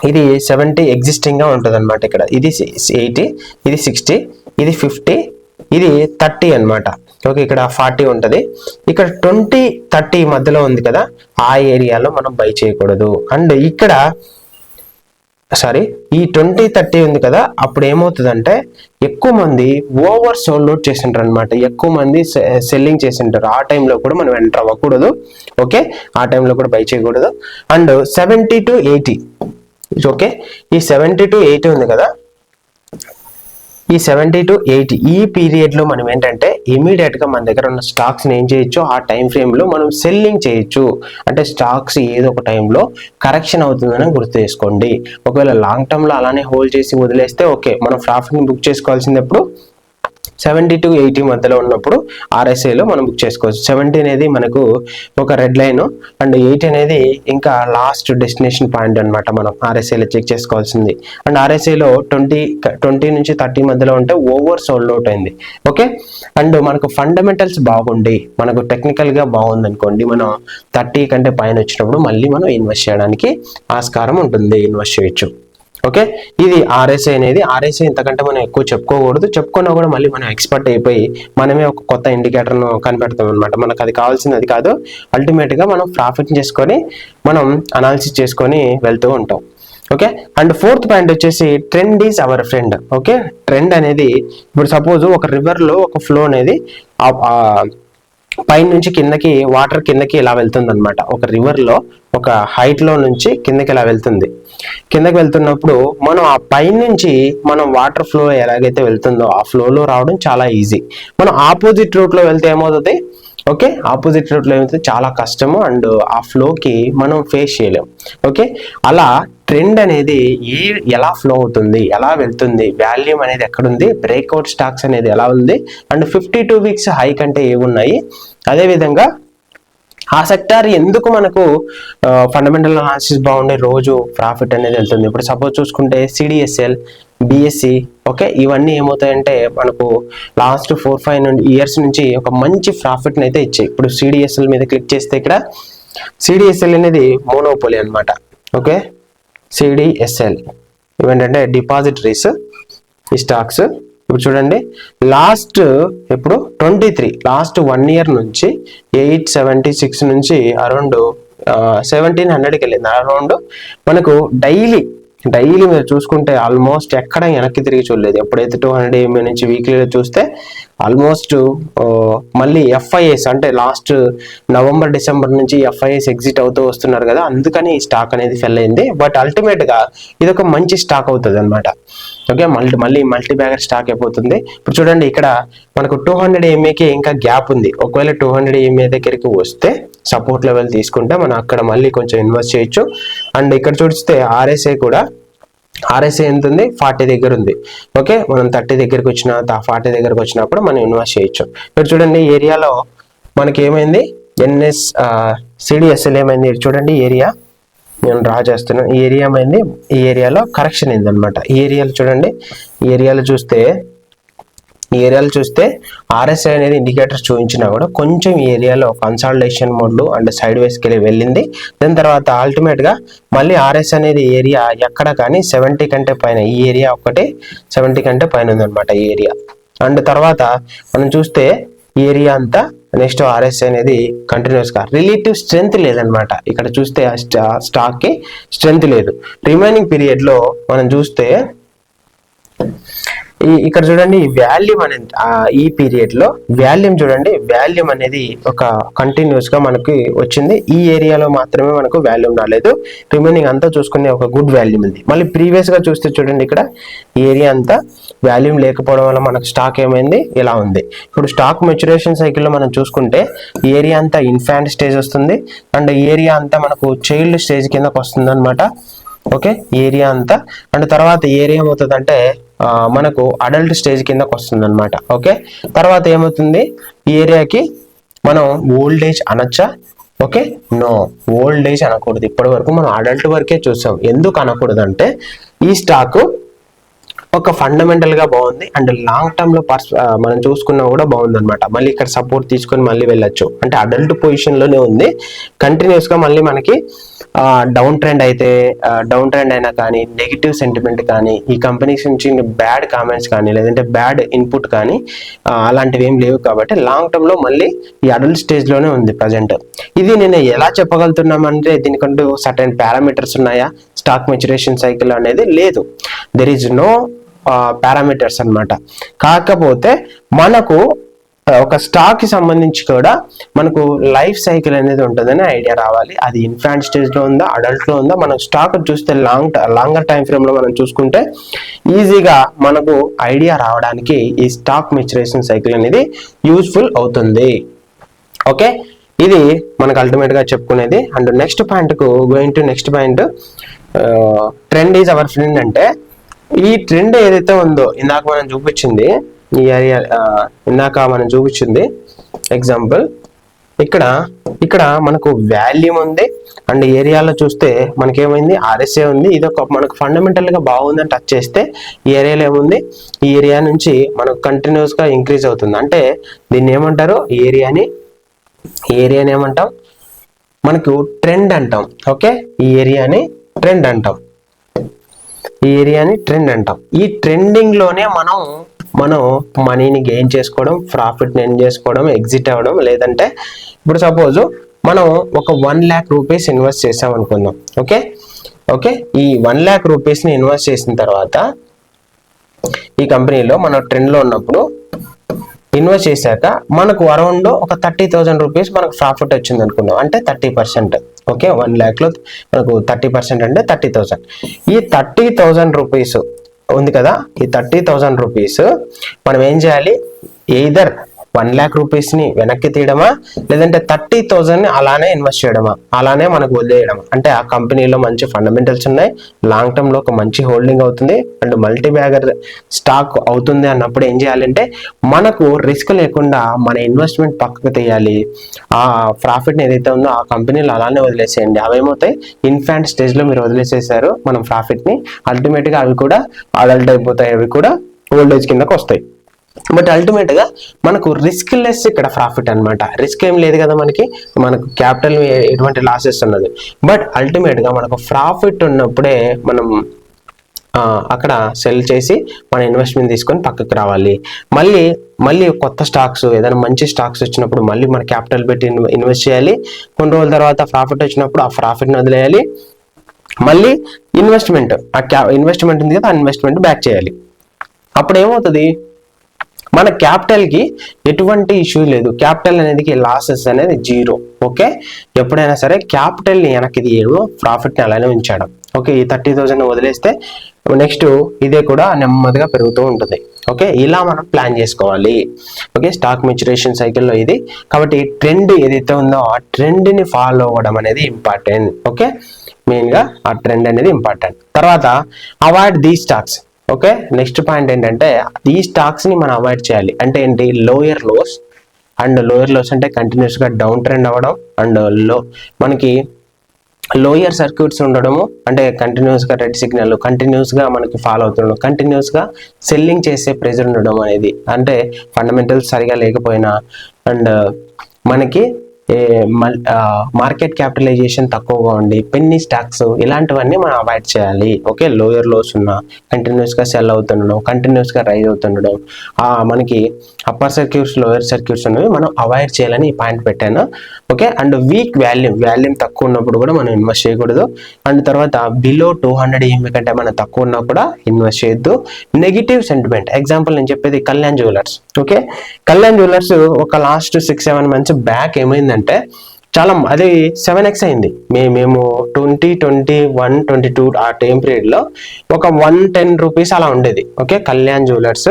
ఇది 70 ఎగ్జిస్టింగ్ గా ఉంటుంది అనమాట. ఇక్కడ ఇది 80, ఇది 60, ఇది 50, ఇది 30 అనమాట. ఓకే, ఇక్కడ 40 ఉంటది. ఇక్కడ 20-30 మధ్యలో ఉంది కదా, ఆ ఏరియాలో మనం బై చేయకూడదు. అండ్ ఇక్కడ ఈ 20-30 ఉంది కదా, అప్పుడు ఏమవుతుందంటే ఎక్కువ మంది ఓవర్ సోల్డ్ అవుట్ చేసింటారు అనమాట. ఎక్కువ మంది సెల్లింగ్ చేసింటారు. ఆ టైంలో కూడా మనం ఎంటర్ అవ్వకూడదు. ఓకే, ఆ టైంలో కూడా బై చేయకూడదు. అండ్ 70 to 80, ఓకే, ఈ 70 to 80 ఉంది కదా, ఈ 70 to 80 ఈ పీరియడ్ లో మనం ఏంటంటే ఇమీడియట్ గా మన దగ్గర ఉన్న స్టాక్స్ ఏం చేయొచ్చు, ఆ టైం ఫ్రేమ్ లో మనం సెల్లింగ్ చేయొచ్చు. అంటే స్టాక్స్ ఏదో ఒక టైంలో కరెక్షన్ అవుతుందని గుర్తు చేసుకోండి. ఒకవేళ లాంగ్ టర్మ్ లో అలానే హోల్డ్ చేసి వదిలేస్తే ఓకే, మనం ప్రాఫిట్ ని బుక్ చేసుకోవాల్సింది ఎప్పుడు 70 to 80 మధ్యలో ఉన్నప్పుడు RSIలో మనం బుక్ చేసుకోవచ్చు. 70 అనేది మనకు ఒక రెడ్ లైన్ అండ్ 8 అనేది ఇంకా లాస్ట్ డెస్టినేషన్ పాయింట్ అనమాట. మనం RSIలో చెక్ చేసుకోవాల్సింది. అండ్ RSIలో 20 నుంచి 30 మధ్యలో ఉంటే ఓవర్ సోల్డ్ అవుట్ అయింది. ఓకే, అండ్ మనకు ఫండమెంటల్స్ బాగుండి మనకు టెక్నికల్ గా బాగుంది అనుకోండి, మనం 30 కంటే పైన వచ్చినప్పుడు మళ్ళీ మనం ఇన్వెస్ట్ చేయడానికి ఆస్కారం ఉంటుంది, ఇన్వెస్ట్ చేయొచ్చు. ఓకే, ఇది RSI అనేది. RSI ఇంతకంటే మనం ఎక్కువ చెప్పుకోకూడదు, చెప్పుకున్నా కూడా మళ్ళీ మనం ఎక్స్పర్ట్ అయిపోయి మనమే ఒక కొత్త ఇండికేటర్ను కనిపెడతాం అనమాట. మనకు అది కావాల్సింది అది కాదు. అల్టిమేట్ గా మనం ప్రాఫిట్ చేసుకొని మనం అనాలిసిస్ చేసుకొని వెళ్తూ ఉంటాం. ఓకే, అండ్ ఫోర్త్ పాయింట్ వచ్చేసి trend is our friend. Okay, trend అనేది ఇప్పుడు సపోజ్ ఒక రివర్ లో ఒక ఫ్లో అనేది పైన నుంచి కిందకి వాటర్ కిందకి ఇలా వెళ్తుంది అనమాట. ఒక రివర్ లో ఒక హైట్ లో నుంచి కిందకి ఇలా వెళ్తుంది. కిందకి వెళ్తున్నప్పుడు మనం ఆ పైన నుంచి మనం వాటర్ ఫ్లో ఎలాగైతే వెళ్తుందో ఆ ఫ్లోలో రావడం చాలా ఈజీ. మనం ఆపోజిట్ రూట్ లో వెళ్తే ఏమవుతుంది? ఓకే, ఆపోజిట్ రూట్ లో వెళ్తే చాలా కష్టము అండ్ ఆ ఫ్లోకి మనం ఫేస్ చేయలేం. ఓకే, అలా ట్రెండ్ అనేది ఎలా ఫ్లో అవుతుంది, ఎలా వెళ్తుంది, వాల్యూమ్ అనేది ఎక్కడుంది, బ్రేక్అవుట్ స్టాక్స్ అనేది ఎలా ఉంది, అండ్ 52 వీక్స్ హై కంటే ఏమున్నాయి, అదేవిధంగా ఆ సెక్టార్ ఎందుకు మనకు ఫండమెంటల్ అనాలిసిస్ బాగుండే రోజు ప్రాఫిట్ అనేది వెళ్తుంది. ఇప్పుడు సపోజ్ చూసుకుంటే CDSL, BSE, ఓకే, ఇవన్నీ ఏమవుతాయంటే మనకు లాస్ట్ 4-5 ఇయర్స్ నుంచి ఒక మంచి ప్రాఫిట్ అయితే ఇచ్చాయి. ఇప్పుడు CDSL మీద క్లిక్ చేస్తే ఇక్కడ CDSL అనేది మోనోపోలీ అనమాట. ఓకే, CDSL ఇవేంటంటే డిపాజిటరీస్ ఈ స్టాక్స్. ఇప్పుడు చూడండి లాస్ట్ ఇప్పుడు 23 లాస్ట్ 1 ఇయర్ నుంచి 876 నుంచి అరౌండ్ 1700కి వెళ్ళింది. అరౌండ్ మనకు డైలీ మీరు చూసుకుంటే ఆల్మోస్ట్ ఎక్కడ వెనక్కి తిరిగి చూడలేదు. ఎప్పుడైతే 200 MA నుంచి వీక్లీలో చూస్తే ఆల్మోస్ట్ మళ్ళీ FIS అంటే లాస్ట్ నవంబర్ డిసెంబర్ నుంచి FIS ఎగ్జిట్ అవుతూ వస్తున్నారు కదా, అందుకని ఈ స్టాక్ అనేది ఫెల్ అయింది. బట్ అల్టిమేట్ గా ఇది ఒక మంచి స్టాక్ అవుతుంది అనమాట. ఓకే, మళ్ళీ మల్టీ బ్యాగర్ స్టాక్ అయిపోతుంది. ఇప్పుడు చూడండి ఇక్కడ మనకు 200 MAకి ఇంకా గ్యాప్ ఉంది. ఒకవేళ 200 MA దగ్గరికి వస్తే సపోర్ట్ లెవెల్ తీసుకుంటే మనం అక్కడ మళ్ళీ కొంచెం ఇన్వెస్ట్ చేయొచ్చు. అండ్ ఇక్కడ చూస్తే RSI ఎంత ఉంది? 40 దగ్గర ఉంది. ఓకే, మనం 30 దగ్గరకు వచ్చిన 40 దగ్గరకు వచ్చినప్పుడు మనం ఇన్వెస్ట్ చేయొచ్చు. ఇక్కడ చూడండి ఏరియాలో మనకి ఏమైంది, CDSL ఏమైంది చూడండి, ఏరియా నేను డ్రా చేస్తున్నాను. ఈ ఏరియా ఏమైంది, ఈ ఏరియాలో కరెక్షన్ అయింది అనమాట. ఈ ఏరియాలో చూడండి, ఈ ఏరియాలో చూస్తే RSI అనేది ఇండికేటర్స్ చూపించినా కూడా కొంచెం ఈ ఏరియాలో కన్సాలిడేషన్ మోడ్లు అండ్ సైడ్ వేస్కి వెళ్ళింది. దాని తర్వాత అల్టిమేట్ గా మళ్ళీ RSI అనేది ఏరియా ఎక్కడ కానీ 70 కంటే పైన, ఈ ఏరియా ఒకటి 70 కంటే పైన ఉంది అనమాట ఈ ఏరియా. అండ్ తర్వాత మనం చూస్తే ఈ ఏరియా అంతా నెక్స్ట్ RSI అనేది కంటిన్యూస్ గా రిలేటివ్ స్ట్రెంత్ లేదనమాట. ఇక్కడ చూస్తే స్టాక్ కి స్ట్రెంత్ లేదు. రిమైనింగ్ పీరియడ్ లో మనం చూస్తే ఇక్కడ చూడండి వాల్యూమ్ అనేది ఈ పీరియడ్ లో వాల్యూమ్ చూడండి, వాల్యూమ్ అనేది ఒక కంటిన్యూస్ గా మనకి వచ్చింది. ఈ ఏరియాలో మాత్రమే మనకు వాల్యూమ్ రాలేదు, రిమైనింగ్ అంతా చూసుకునే ఒక గుడ్ వాల్యూమ్ ఉంది. మళ్ళీ ప్రీవియస్ గా చూస్తే చూడండి ఇక్కడ ఈ ఏరియా అంతా వాల్యూమ్ లేకపోవడం వల్ల మనకు స్టాక్ ఏమైంది, ఇలా ఉంది. ఇప్పుడు స్టాక్ మెచ్యురేషన్ సైకిల్ లో మనం చూసుకుంటే ఈ ఏరియా అంతా ఇన్ఫాంట్ స్టేజ్ వస్తుంది అండ్ ఈ ఏరియా అంతా మనకు చైల్డ్ స్టేజ్ కిందకి వస్తుంది అనమాట. ఓకే, ఏరియా అంతా అండ్ తర్వాత ఏరియా ఏమవుతుందంటే మనకు అడల్ట్ స్టేజ్ కిందకి వస్తుంది అనమాట. ఓకే, తర్వాత ఏమవుతుంది, ఈ ఏరియాకి మనం ఓల్డ్ ఏజ్ అనొచ్చా? ఓకే, నో, ఓల్డ్ ఏజ్ అనకూడదు. ఇప్పటి వరకు మనం అడల్ట్ వరకే చూసాం. ఎందుకు అనకూడదు అంటే ఈ స్టాక్ ఒక ఫండమెంటల్ గా బాగుంది అండ్ లాంగ్ టర్మ్ లో మనం చూసుకున్నా కూడా బాగుంది అనమాట. మళ్ళీ ఇక్కడ సపోర్ట్ తీసుకొని మళ్ళీ వెళ్ళొచ్చు. అంటే అడల్ట్ పొజిషన్ లోనే ఉంది. కంటిన్యూస్ గా మళ్ళీ మనకి డౌన్ ట్రెండ్ అయినా కానీ, నెగిటివ్ సెంటిమెంట్ కానీ, ఈ కంపెనీస్ నుంచి బ్యాడ్ కామెంట్స్ కానీ, లేదంటే బ్యాడ్ ఇన్పుట్ కానీ అలాంటివి ఏం లేవు. కాబట్టి లాంగ్ టర్మ్ లో మళ్ళీ ఈ అడల్ట్ స్టేజ్ లోనే ఉంది ప్రజెంట్. ఇది నేను ఎలా చెప్పగలుగుతున్నామంటే దీనికంటూ సర్టెన్ పారామీటర్స్ ఉన్నాయా? స్టాక్ మెచ్యురేషన్ సైకిల్ అనేది లేదు. దెర్ ఈజ్ నో పారామీటర్స్ అన్నమాట. కాకపోతే మనకు ఒక స్టాక్ కి సంబంధించి కూడా మనకు లైఫ్ సైకిల్ అనేది ఉంటుందని ఐడియా రావాలి. అది ఇన్ఫాంట్ స్టేజ్ లో ఉందా, అడల్ట్ లో ఉందా, మనం స్టాక్ చూస్తే లాంగర్ టైం ఫ్రేమ్ లో మనం చూసుకుంటే ఈజీగా మనకు ఐడియా రావడానికి ఈ స్టాక్ మెచ్యురేషన్ సైకిల్ అనేది యూజ్ఫుల్ అవుతుంది. ఓకే, ఇది మనకు అల్టిమేట్ గా చెప్పుకునేది. అండ్ నెక్స్ట్ పాయింట్ కు going to next point, trend is our friend. అంటే ఈ ట్రెండ్ ఏదైతే ఉందో ఇందాక మనం చూపించింది, ఈ ఏరియా ఇందాక మనం చూపించింది ఎగ్జాంపుల్, ఇక్కడ మనకు వాల్యూమ్ ఉంది అండ్ ఏరియాలో చూస్తే మనకేమైంది ఆర్ఎస్ఏ ఉంది. ఇది ఒక మనకు ఫండమెంటల్ గా బాగుందని టచ్ చేస్తే ఈ ఏరియాలో ఏముంది, ఈ ఏరియా నుంచి మనకు కంటిన్యూస్ గా ఇంక్రీజ్ అవుతుంది. అంటే దీన్ని ఏమంటారు, ఈ ఏరియాని ఏమంటాం, మనకు ట్రెండ్ అంటాం. ఓకే, ఈ ఏరియాని ట్రెండ్ అంటాం. ఈ ట్రెండింగ్ లోనే మనం మనీని గెయిన్ చేసుకోవడం, ప్రాఫిట్ ఎర్న్ చేసుకోవడం, ఎగ్జిట్ అవ్వడం. లేదంటే ఇప్పుడు సపోజ్ మనం ఒక 1 lakh రూపీస్ ఇన్వెస్ట్ చేసాం అనుకుందాం. ఓకే, ఈ 1 lakh రూపీస్ ని ఇన్వెస్ట్ చేసిన తర్వాత ఈ కంపెనీలో మనం ట్రెండ్ లో ఉన్నప్పుడు ఇన్వెస్ట్ చేశాక మనకు అరౌండ్ ఒక 30,000 రూపీస్ మనకు ప్రాఫిట్ వచ్చింది అనుకుందాం. అంటే 30%. ఓకే, 1 lakh లో మనకు 30% అంటే 30,000. ఈ 30,000 రూపీస్ ఉంది కదా, ఈ 30,000 రూపీస్ మనం ఏం చేయాలి, ఎయిదర్ 1 lakh రూపీస్ ని వెనక్కి తీయడమా, లేదంటే 30,000 ని అలానే ఇన్వెస్ట్ చేయడమా, అలానే మనకు వదిలేయడం. అంటే ఆ కంపెనీలో మంచి ఫండమెంటల్స్ ఉన్నాయి, లాంగ్ టర్మ్ లో ఒక మంచి హోల్డింగ్ అవుతుంది అండ్ మల్టీ బ్యాగర్ స్టాక్ అవుతుంది అన్నప్పుడు ఏం చేయాలంటే మనకు రిస్క్ లేకుండా మన ఇన్వెస్ట్మెంట్ పక్కకు తీయాలి. ఆ ప్రాఫిట్ ని ఏదైతే ఉందో ఆ కంపెనీలో అలానే వదిలేసేయండి. అవేమవుతాయి, ఇన్ఫాంట్ స్టేజ్ లో మీరు వదిలేసేసారు మనం ప్రాఫిట్ ని, అల్టిమేట్ గా అవి కూడా అడల్ట్ అయిపోతాయి, అవి కూడా ఓల్డ్ ఏజ్ కిందకు వస్తాయి. బట్ అల్టిమేట్ గా మనకు రిస్క్ లెస్ ఇక్కడ ప్రాఫిట్ అన్నమాట. రిస్క్ ఏం లేదు కదా, మనకు క్యాపిటల్ ఎటువంటి లాసెస్ ఉన్నది. బట్ అల్టిమేట్ గా మనకు ప్రాఫిట్ ఉన్నప్పుడే మనం అక్కడ సెల్ చేసి మన ఇన్వెస్ట్మెంట్ తీసుకొని పక్కకు రావాలి. మళ్ళీ కొత్త స్టాక్స్, ఏదైనా మంచి స్టాక్స్ వచ్చినప్పుడు మళ్ళీ మన క్యాపిటల్ పెట్టి ఇన్వెస్ట్ చేయాలి. కొన్ని రోజుల తర్వాత ప్రాఫిట్ వచ్చినప్పుడు ఆ ప్రాఫిట్ ని వదిలేయాలి. మళ్ళీ ఇన్వెస్ట్మెంట్ ఉంది కదా, ఆ ఇన్వెస్ట్మెంట్ బ్యాక్ చేయాలి. అప్పుడు ఏమవుతుంది, మన క్యాపిటల్ కి ఎటువంటి ఇష్యూ లేదు, క్యాపిటల్ అనేది లాసెస్ అనేది 0. ఓకే, ఎప్పుడైనా సరే క్యాపిటల్ ని వెనక్కి తీయడం, ప్రాఫిట్ ని అలానే ఉంచడం. ఓకే, ఈ 30,000 వదిలేస్తే నెక్స్ట్ ఇదే కూడా నెమ్మదిగా పెరుగుతూ ఉంటుంది. ఓకే, ఇలా మనం ప్లాన్ చేసుకోవాలి. ఓకే, స్టాక్ మెచ్యురేషన్ సైకిల్లో ఇది. కాబట్టి ట్రెండ్ ఏదైతే ఉందో ఆ ట్రెండ్ ని ఫాలో అవ్వడం అనేది ఇంపార్టెంట్. ఓకే, మెయిన్ గా ఆ ట్రెండ్ అనేది ఇంపార్టెంట్. తర్వాత అవాయిడ్ దీ స్టాక్స్. ఓకే, నెక్స్ట్ పాయింట్ ఏంటంటే ఈ స్టాక్స్ ని మనం అవాయిడ్ చేయాలి. అంటే ఏంటి, లోయర్ లోస్ అంటే కంటిన్యూస్ గా డౌన్ ట్రెండ్ అవ్వడం అండ్ మనకి లోయర్ సర్క్యూట్స్ ఉండడము, అంటే కంటిన్యూస్ గా రెడ్ సిగ్నల్ కంటిన్యూస్ గా మనకి ఫాలో అవుతుండడం, కంటిన్యూస్ గా సెల్లింగ్ చేసే ప్రెజర్ ఉండడం అనేది, అంటే ఫండమెంటల్స్ సరిగా లేకపోయినా అండ్ మనకి మార్కెట్ క్యాపిటలైజేషన్ తక్కువగా ఉండి పెన్నీ స్టాక్స్, ఇలాంటివన్నీ మనం అవాయిడ్ చేయాలి. ఓకే, లోయర్ లోస్ ఉన్న కంటిన్యూస్ గా సెల్ అవుతుండడం, కంటిన్యూస్ గా రైజ్ అవుతుండడం, మనకి అప్పర్ సర్క్యూట్స్ లోయర్ సర్క్యూట్స్ అనేవి మనం అవాయిడ్ చేయాలని ఈ పాయింట్ పెట్టాను. ఓకే, అండ్ వీక్ వాల్యూమ్ తక్కువ ఉన్నప్పుడు కూడా మనం ఇన్వెస్ట్ చేయకూడదు. అండ్ తర్వాత బిలో 200 EMA కంటే మనం తక్కువ ఉన్నా కూడా ఇన్వెస్ట్ చేయొద్దు. నెగిటివ్ సెంటిమెంట్, ఎగ్జాంపుల్ నేను చెప్పేది Kalyan jewellers. Okay, Kalyan jewellers ఒక లాస్ట్ 6-7 months బ్యాక్ ఏమైందంటే చాలా అది 7x అయింది. మేము 2021, 22 ఆ టైం పీరియడ్ లో ఒక 110 రూపీస్ అలా ఉండేది. ఓకే, కళ్యాణ్ జ్యువెలర్స్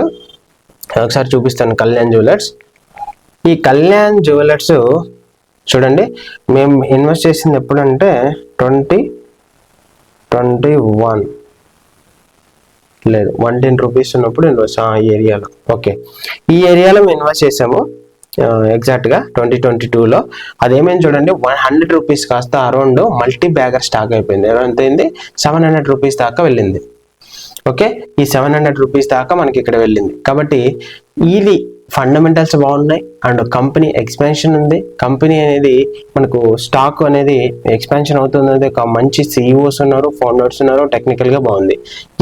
ఒకసారి చూపిస్తాను. ఈ కళ్యాణ్ జ్యువెలర్స్ చూడండి, మేము ఇన్వెస్ట్ చేసింది ఎప్పుడంటే 2021 లేదు 110 రూపీస్ ఉన్నప్పుడు ఇన్వెస్ట్ ఈ ఏరియాలో. ఓకే, ఈ ఏరియాలో మేము ఇన్వెస్ట్ చేసాము ఎగ్జాక్ట్ గా 2022లో. అదేమైంది చూడండి, 100 రూపీస్ కాస్త అరౌండ్ మల్టీ బ్యాగర్ స్టాక్ అయిపోయింది. ఎంత అయింది, 700 రూపీస్ దాకా వెళ్ళింది. ఓకే, ఈ 700 రూపీస్ దాకా మనకి ఇక్కడ వెళ్ళింది. కాబట్టి ఇది ఫండమెంటల్స్ బాగున్నాయి అండ్ కంపెనీ ఎక్స్పాన్షన్ ఉంది. కంపెనీ అనేది మనకు స్టాక్ అనేది ఎక్స్పాన్షన్ అవుతుంది, ఒక మంచి CEOs ఉన్నారు, ఫౌండర్స్ ఉన్నారు, టెక్నికల్ గా బాగుంది.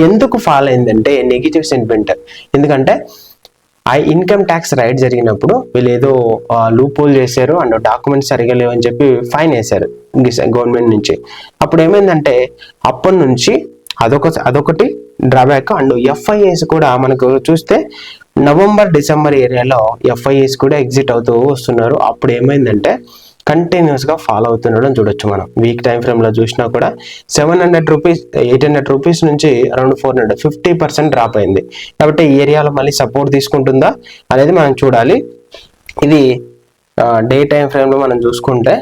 ఎందుకు ఫాల్ అయిందంటే నెగిటివ్ సెంటిమెంట్. ఎందుకంటే ఇన్కమ్ ట్యాక్స్ రైట్ జరిగినప్పుడు వీళ్ళు ఏదో లూప్ హోల్ చేశారు అండ్ డాక్యుమెంట్స్ సరిగా లేవని చెప్పి ఫైన్ వేశారు గవర్నమెంట్ నుంచి. అప్పుడు ఏమైందంటే అప్పటి నుంచి అదొకటి డ్రాబ్యాక్. అండ్ FIIs కూడా మనకు చూస్తే నవంబర్ డిసెంబర్ ఏరియాలో FIIs కూడా ఎగ్జిట్ అవుతూ వస్తున్నారు. అప్పుడు ఏమైందంటే కంటిన్యూస్ గా ఫాలో అవుతుండడం చూడొచ్చు మనం. వీక్ టైం ఫ్రేమ్ లో చూసినా కూడా 700 రూపీస్ 800 రూపీస్ నుంచి అరౌండ్ 400 50% డ్రాప్ అయింది. కాబట్టి ఈ ఏరియాలో మళ్ళీ సపోర్ట్ తీసుకుంటుందా అనేది మనం చూడాలి. ఇది డే టైం ఫ్రేమ్ లో మనం చూసుకుంటే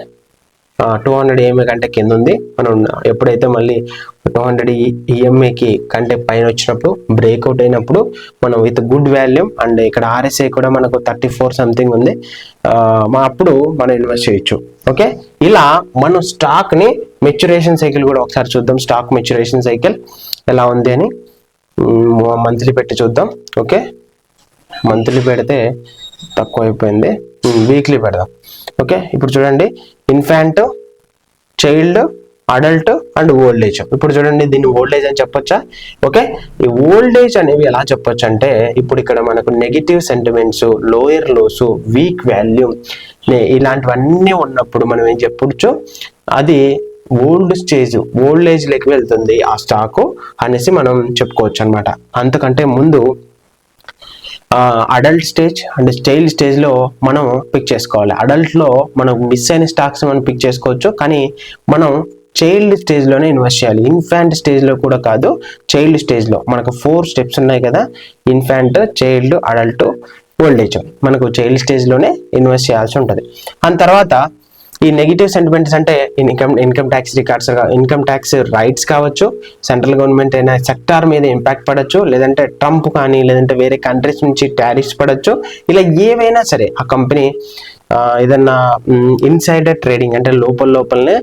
200 EMA కంటే కింద ఉంది. మనం ఎప్పుడైతే మళ్ళీ 200 EMAకి కంటే పైన వచ్చినప్పుడు బ్రేక్అవుట్ అయినప్పుడు మనం విత్ గుడ్ వాల్యూమ్ అండ్ ఇక్కడ RSI కూడా మనకు 34 సంథింగ్ ఉంది, అప్పుడు మనం ఇన్వెస్ట్ చేయొచ్చు. ఓకే, ఇలా మనం స్టాక్ని మెచ్యురేషన్ సైకిల్ కూడా ఒకసారి చూద్దాం. స్టాక్ మెచ్యురేషన్ సైకిల్ ఎలా ఉంది అని మంత్లీ పెట్టి చూద్దాం. ఓకే, మంత్లీ పెడితే తక్కువ అయిపోయింది, వీక్లీ పెడదాం. ఓకే, ఇప్పుడు చూడండి infant, child, adult and old age. ఇప్పుడు చూడండి దీన్ని ఓల్డ్ ఏజ్ అని చెప్పొచ్చా? ఓకే, ఈ ఓల్డ్ ఏజ్ అనేవి ఎలా చెప్పొచ్చు అంటే ఇప్పుడు ఇక్కడ మనకు negative sentiments, lower lows, weak volume ఇలాంటివన్నీ ఉన్నప్పుడు మనం ఏం చెప్పొచ్చు, అది ఓల్డ్ స్టేజ్, ఓల్డ్ ఏజ్ లెక్క వెళ్తుంది ఆ స్టాక్ అనేసి మనం చెప్పుకోవచ్చు అనమాట. అంతకంటే ముందు అడల్ట్ స్టేజ్ అండ్ చైల్డ్ స్టేజ్లో మనం పిక్ చేసుకోవాలి. అడల్ట్లో మనం మిస్ అయిన స్టాక్స్ మనం పిక్ చేసుకోవచ్చు, కానీ మనం చైల్డ్ స్టేజ్లోనే ఇన్వెస్ట్ చేయాలి. ఇన్ఫాంట్ స్టేజ్లో కూడా కాదు, చైల్డ్ స్టేజ్లో మనకు 4 స్టెప్స్ ఉన్నాయి కదా, infant, child, adult, old age. మనకు చైల్డ్ స్టేజ్లోనే ఇన్వెస్ట్ చేయాల్సి ఉంటుంది. దాని తర్వాత ఈ నెగిటివ్ సెంటిమెంట్స్ అంటే income tax records, income tax rights కావచ్చు, సెంట్రల్ గవర్నమెంట్ అయినా సెక్టార్ మీద ఇంపాక్ట్ పడవచ్చు, లేదంటే ట్రంప్ కానీ లేదంటే వేరే కంట్రీస్ నుంచి టారిఫ్స్ పడవచ్చు. ఇలా ఏవైనా సరే ఆ కంపెనీ ఏదన్నా ఇన్సైడర్ ట్రేడింగ్ అంటే లోపలనే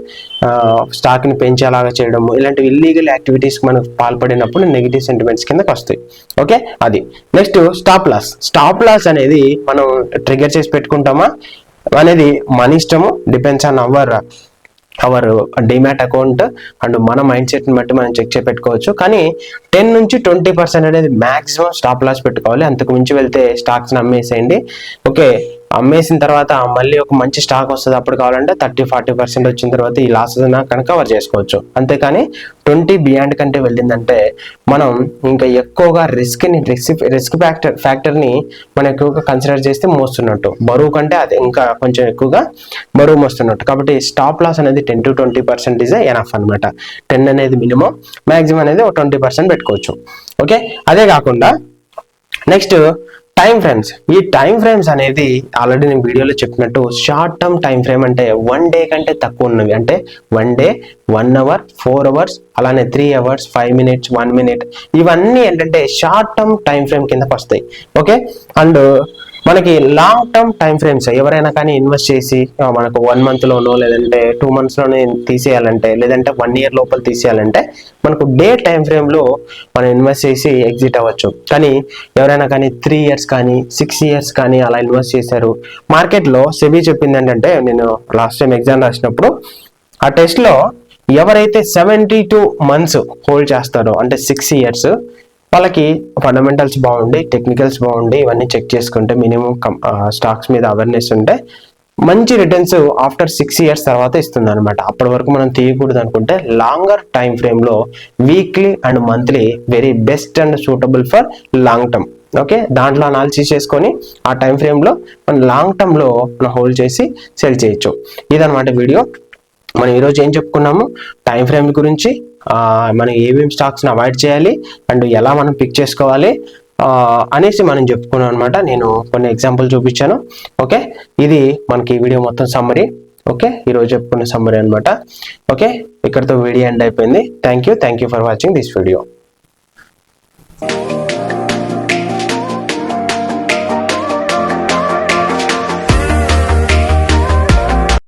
స్టాక్ని పెంచేలాగా చేయడము, ఇలాంటి ఇల్లీగల్ యాక్టివిటీస్ మనకు పాల్పడినప్పుడు నెగిటివ్ సెంటిమెంట్స్ కిందకి వస్తాయి. ఓకే, అది. Next stop loss. Stop loss అనేది మనం ట్రిగర్ చేసి పెట్టుకుంటామా అనేది మన ఇష్టము, depends on our demat account and మన మైండ్ సెట్ని బట్టి మనం చెక్ చేసి పెట్టుకోవచ్చు. కానీ 10 నుంచి 20% అనేది మాక్సిమం స్టాప్ లాస్ పెట్టుకోవాలి. అంతకు మించి వెళ్తే స్టాక్స్ని అమ్మేసేయండి. ఓకే, అమ్మేసిన తర్వాత మళ్ళీ ఒక మంచి స్టాక్ వస్తుంది, అప్పుడు కావాలంటే 30-40% వచ్చిన తర్వాత ఈ లాసెస్ కనుక కవర్ చేసుకోవచ్చు. అంతేకాని 20 బియాండ్ కంటే వెళ్ళిందంటే మనం ఇంకా ఎక్కువగా రిస్క్ ఫ్యాక్టర్ని మనం ఎక్కువగా కన్సిడర్ చేస్తే మోస్తున్నట్టు, బరువు కంటే అది ఇంకా కొంచెం ఎక్కువగా బరువు మోస్తున్నట్టు. కాబట్టి స్టాప్ లాస్ అనేది 10-20% ఈజ్ ఎనఫ్ అనమాట. 10 అనేది మినిమం, మ్యాక్సిమం అనేది ఒక 20% పెట్టుకోవచ్చు. ఓకే, అదే కాకుండా నెక్స్ట్ టైం ఫ్రేమ్స్. ఈ టైం ఫ్రేమ్స్ అనేది ఆల్రెడీ నేను వీడియోలో చెప్పినట్టు షార్ట్ టర్మ్ టైం ఫ్రేమ్ అంటే 1 డే కంటే తక్కువ ఉన్నవి, అంటే 1 డే, 1 అవర్, 4 అవర్స్, అలానే 3 అవర్స్, 5 మినిట్స్, 1 మినిట్, ఇవన్నీ ఏంటంటే షార్ట్ టర్మ్ టైం ఫ్రేమ్ కిందకి వస్తాయి. ఓకే, అండ్ మనకి లాంగ్ టర్మ్ టైం ఫ్రేమ్స్ ఎవరైనా కానీ ఇన్వెస్ట్ చేసి మనకు 1 మంత్లోనో లేదంటే 2 మంత్స్లోనే తీసేయాలంటే, లేదంటే 1 ఇయర్ లోపల తీసేయాలంటే మనకు డే టైం ఫ్రేమ్లో మనం ఇన్వెస్ట్ చేసి ఎగ్జిట్ అవ్వచ్చు. కానీ ఎవరైనా కానీ 3 ఇయర్స్ కానీ 6 ఇయర్స్ కానీ అలా ఇన్వెస్ట్ చేశారు. మార్కెట్లో సెబీ చెప్పింది ఏంటంటే, నేను లాస్ట్ టైం ఎగ్జామ్ రాసినప్పుడు ఆ టెస్ట్లో ఎవరైతే 72 మంత్స్ హోల్డ్ చేస్తారో అంటే 6 ఇయర్స్, వాళ్ళకి ఫండమెంటల్స్ బాగుండి, టెక్నికల్స్ బాగుండి, ఇవన్నీ చెక్ చేసుకుంటే మినిమం స్టాక్స్ మీద అవేర్నెస్ ఉంటే మంచి రిటర్న్స్ ఆఫ్టర్ 6 ఇయర్స్ తర్వాత ఇస్తుంది అనమాట. అప్పటి వరకు మనం తీయకూడదు అనుకుంటే లాంగర్ టైం ఫ్రేమ్లో weekly and monthly very best and suitable for long term. Okay, దాంట్లో అనాలిసిస్ చేసుకొని ఆ టైం ఫ్రేమ్లో మనం లాంగ్ టర్మ్లో మనం హోల్డ్ చేసి సెల్ చేయొచ్చు. ఇదనమాట వీడియో. మనం ఈరోజు ఏం చెప్పుకున్నాము, టైం ఫ్రేమ్ గురించి, మనం ఏమేమి స్టాక్స్ని అవాయిడ్ చేయాలి అండ్ ఎలా మనం పిక్ చేసుకోవాలి అనేసి మనం చెప్పుకున్నాం అనమాట. నేను కొన్ని ఎగ్జాంపుల్ చూపించాను. ఓకే, ఇది మనకి వీడియో మొత్తం సమ్మరీ. ఓకే, ఈరోజు చెప్పుకున్న సమ్మరీ అనమాట. ఓకే, ఇక్కడతో వీడియో ఎండ్ అయిపోయింది. Thank you for watching this video.